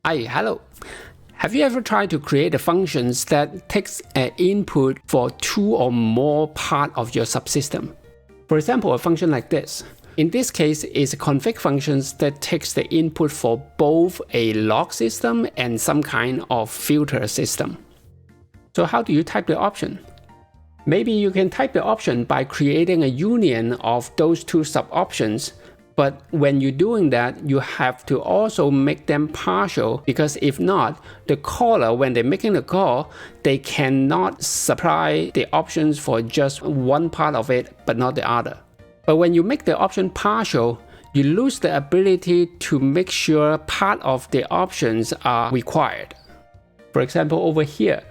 Hi, hello. Have you ever tried to create a function that takes an input for two or more parts of your subsystem? For example, a function like this. In this case, it's a config function that takes the input for both a log system and some kind of filter system. So how do you type the option? Maybe you can type the option by creating a union of those two sub-options. But when you're doing that, you have to also make them partial, because if not, the caller, when they're making the call, they cannot supply the options for just one part of it, but not the other. But when you make the option partial, you lose the ability to make sure part of the options are required. For example, over here,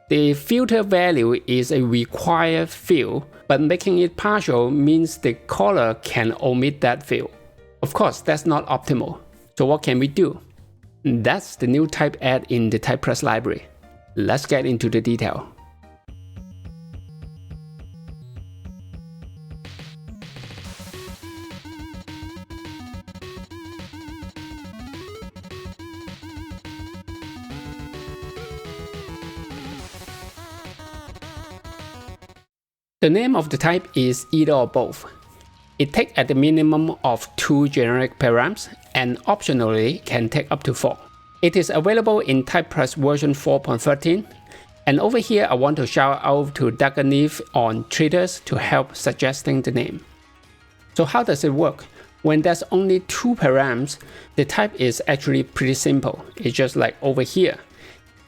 the filter value is a required field, but making it partial means the caller can omit that field. Of course, that's not optimal. So what can we do? That's the new type add in the Type Plus library. Let's get into the detail. The name of the type is EitherOrBoth. It takes at the minimum of 2 generic params and optionally can take up to 4. It is available in Type Plus version 4.13. And over here, I want to shout out to Daganif on Twitter to help suggesting the name. So how does it work? When there's only 2 params, the type is actually pretty simple. It's just like over here.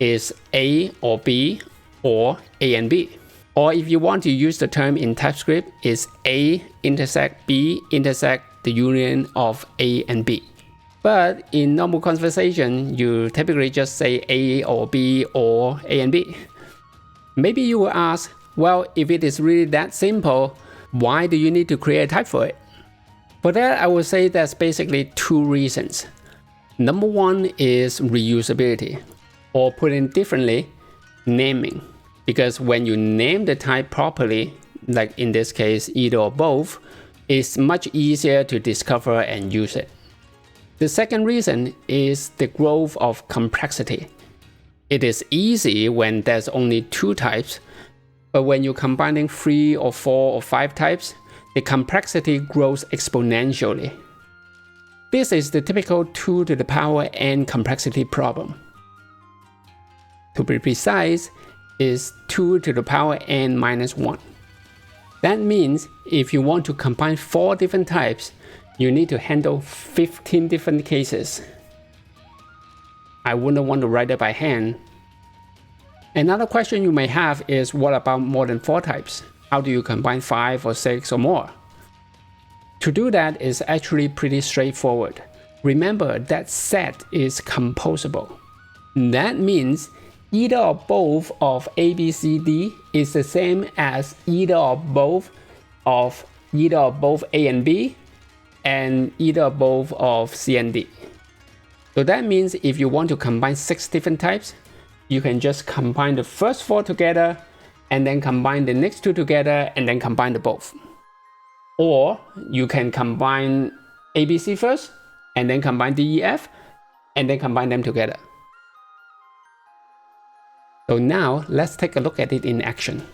It's A or B or A and B. Or if you want to use the term in TypeScript, it's A intersect B intersect the union of A and B. But in normal conversation, you typically just say A or B or A and B. Maybe you will ask, well, if it is really that simple, why do you need to create a type for it? For that, I would say there's basically 2 reasons. Number 1 is reusability, or put in differently, naming. Because when you name the type properly, like in this case, either or both, it's much easier to discover and use it. The second reason is the growth of complexity. It is easy when there's only 2 types, but when you're combining 3 or 4 or 5 types, the complexity grows exponentially. This is the typical 2 to the power n complexity problem. To be precise, is 2 to the power n minus 1. That means if you want to combine 4 different types, you need to handle 15 different cases. I wouldn't want to write it by hand. Another question you may have is, what about more than 4 types? How do you combine 5 or 6 or more? To do that is actually pretty straightforward. Remember that set is composable. That means either or both of A, B, C, D is the same as either or both of A and B and either or both of C and D. So that means if you want to combine 6 different types, you can just combine the first 4 together and then combine the next 2 together and then combine the both. Or you can combine A, B, C first and then combine D, E, F and then combine them together. So now let's take a look at it in action.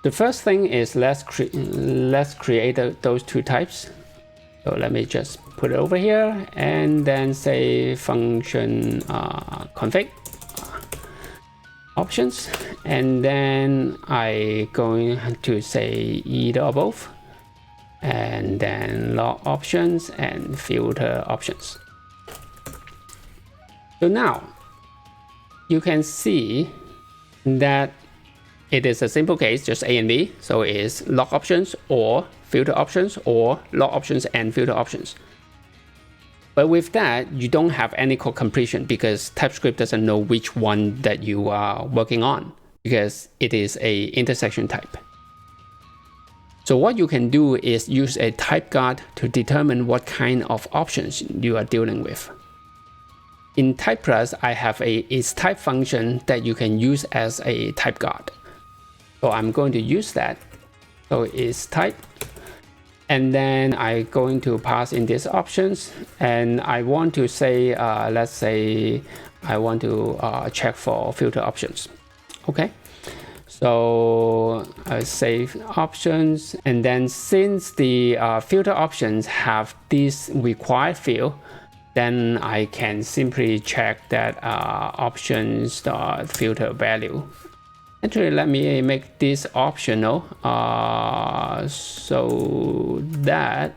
The first thing is let's create those 2 types. So let me just put it over here and then say function config options, and then I going to say either or both, and then log options and filter options. So now you can see that it is a simple case, just A and B. So it's log options or filter options or log options and filter options. But with that, you don't have any code completion because TypeScript doesn't know which one that you are working on because it is a intersection type. So what you can do is use a type guard to determine what kind of options you are dealing with. In Type Plus, I have a isType function that you can use as a type guard. So I'm going to use that. So isType, And then I'm going to pass in these options, and I want to say, let's say I want to check for filter options. Okay, so I save options, and then since the filter options have this required field, then I can simply check that options filter value. Actually, let me make this optional so that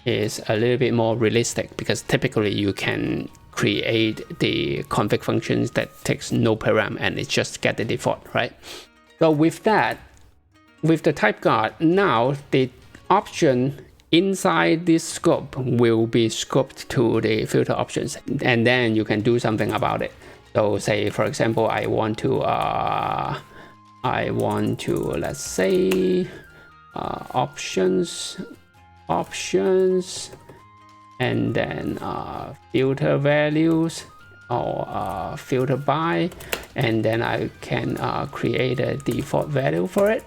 is a little bit more realistic, because typically you can create the config functions that takes no param and it just get the default, right? So with that, with the type guard, now the option inside this scope will be scoped to the filter options, and then you can do something about it. So say, for example, I want to let's say options, and then filter values, or filter by, and then I can create a default value for it.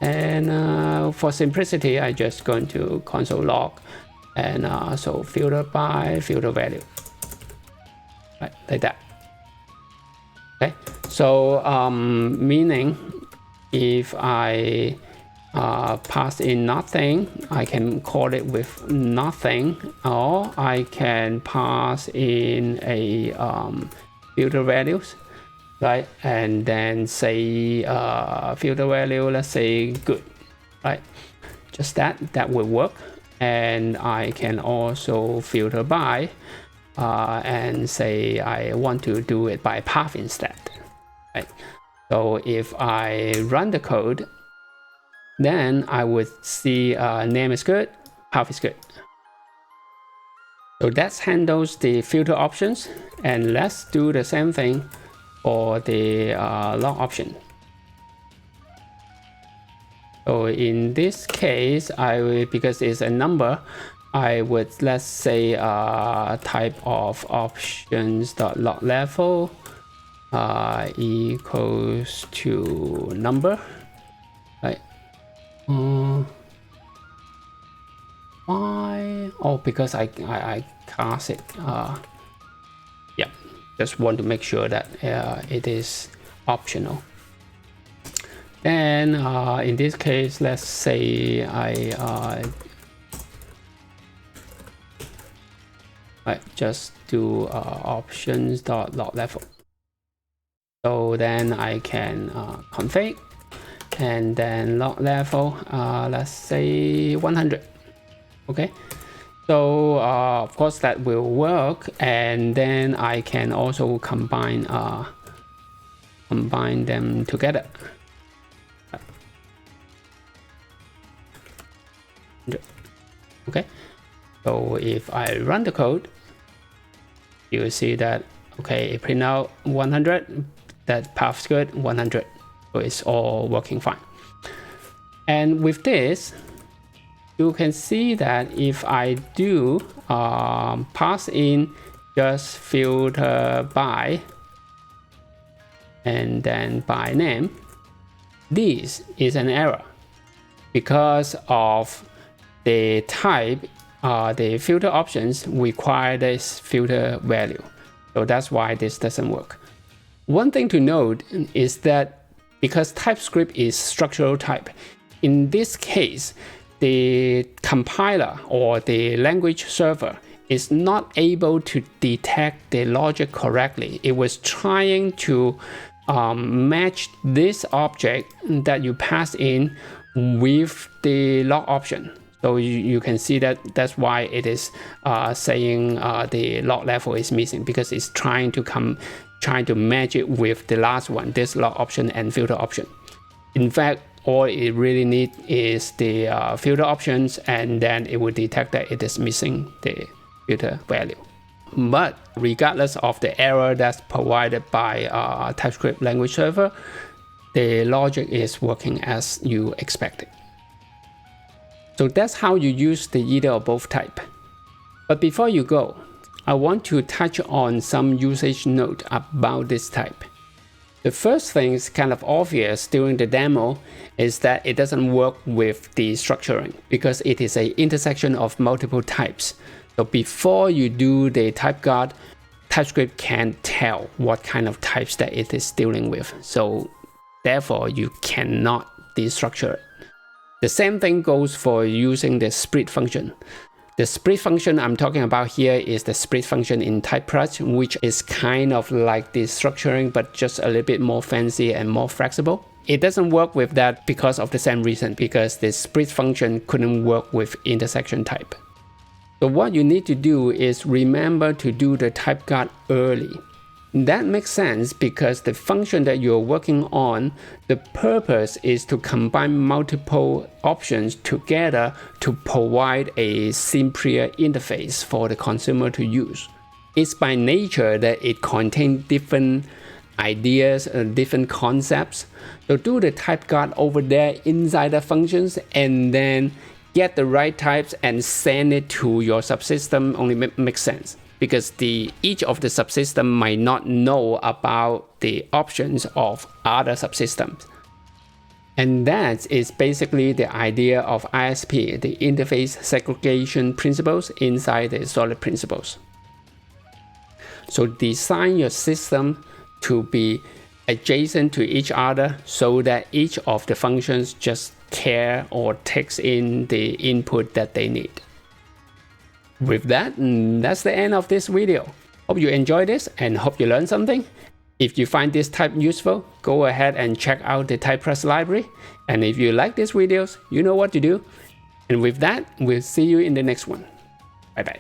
And for simplicity, I just going to console log, and so filter by filter value, right, like that. Okay, so meaning if I pass in nothing, I can call it with nothing, or I can pass in a filter values, right, and then say filter value, let's say good, right, just that will work. And I can also filter by and say I want to do it by path instead, right? So if I run the code, then I would see name is good, path is good. So that handles the filter options, and let's do the same thing for the log option. So in this case, I will, because it's a number, I would, let's say type of options dot log level equals to number, right? Why? Oh, because I cast it. Yeah, just want to make sure that it is optional. Then in this case, let's say I just do options dot log level. So then I can config, and then log level, let's say 100. Okay, so of course that will work, and then I can also combine them together. Okay, so if I run the code, you will see that, okay, it print out 100, that path's good, 100, so it's all working fine. And with this, you can see that if I do pass in just filter by and then by name, this is an error because of the type. The filter options require this filter value, so that's why this doesn't work. One thing to note is that because TypeScript is structural type, in this case, the compiler or the language server is not able to detect the logic correctly. It was trying to match this object that you pass in with the log option. So you can see that that's why it is saying the log level is missing, because it's trying to match it with the last one, this log option and filter option. In fact, all it really needs is the filter options, and then it will detect that it is missing the filter value. But regardless of the error that's provided by TypeScript language server, the logic is working as you expected. So that's how you use the either or both type. But before you go, I want to touch on some usage note about this type. The first thing is kind of obvious during the demo is that it doesn't work with the structuring because it is an intersection of multiple types. So before you do the type guard, TypeScript can tell what kind of types that it is dealing with. So therefore, you cannot destructure it. The same thing goes for using the split function. The split function I'm talking about here is the split function in TypeProj, which is kind of like the structuring, but just a little bit more fancy and more flexible. It doesn't work with that because of the same reason, because the split function couldn't work with intersection type. So what you need to do is remember to do the type guard early. That makes sense because the function that you're working on, the purpose is to combine multiple options together to provide a simpler interface for the consumer to use. It's by nature that it contains different ideas and different concepts. So do the type guard over there inside the functions and then get the right types and send it to your subsystem only makes sense. Because each of the subsystem might not know about the options of other subsystems. And that is basically the idea of ISP, the interface segregation principles inside the solid principles. So design your system to be adjacent to each other so that each of the functions just care or takes in the input that they need. With that, that's the end of this video. Hope you enjoyed this and hope you learned something. If you find this type useful, go ahead and check out the TypeProj library. And if you like these videos, you know what to do. And with that, we'll see you in the next one. Bye bye.